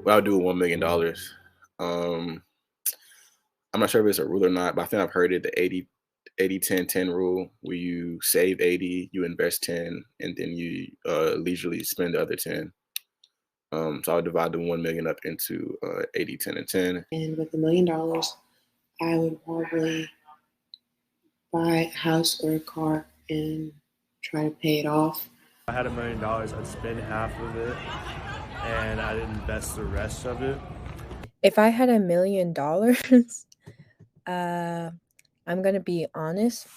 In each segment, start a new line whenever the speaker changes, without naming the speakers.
I'll do $1 million. Um, I'm not sure if it's a rule or not, but I think I've heard it, the 80-10-10 rule, where you save 80, you invest 10, and then you leisurely spend the other 10. So I'll divide the 1 million up into 80, 10, and 10.
And with $1 million, I would probably buy a house or a car and try to pay it off.
If I had $1 million, I'd spend half of it and I'd invest the rest of it.
If I had $1 million, I'm gonna be honest,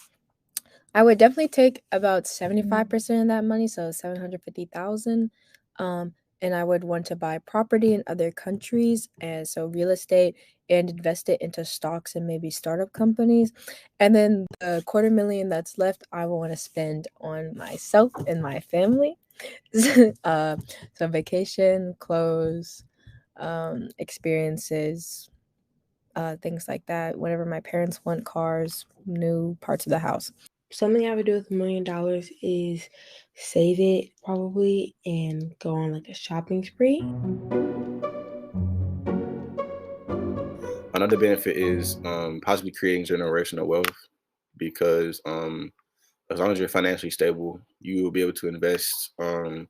I would definitely take about 75% of that money, so 750,000. And I would want to buy property in other countries, and so real estate, and invest it into stocks and maybe startup companies. And then the $250,000 that's left, I will want to spend on myself and my family. So vacation, clothes, experiences, things like that. Whenever my parents want, cars, new parts of the house.
Something I would do with $1 million is save it probably and go on like a shopping spree.
Another benefit is possibly creating generational wealth, because as long as you're financially stable, you will be able to invest certain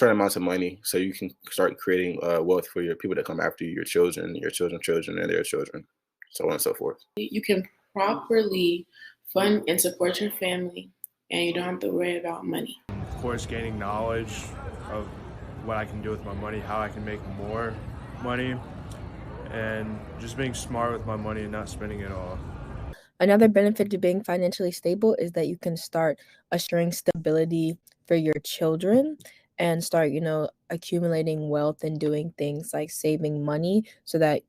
amounts of money, so you can start creating wealth for your people that come after you, your children, children, and their children, so on and so forth.
You can properly fund and support your family, and you don't have to worry about money.
Of course, gaining knowledge of what I can do with my money, how I can make more money, and just being smart with my money and not spending it all.
Another benefit to being financially stable is that you can start assuring stability for your children and start, accumulating wealth and doing things like saving money so that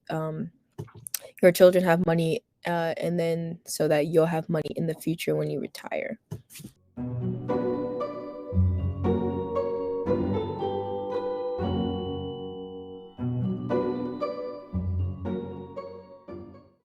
your children have money, and then so that you'll have money in the future when you retire.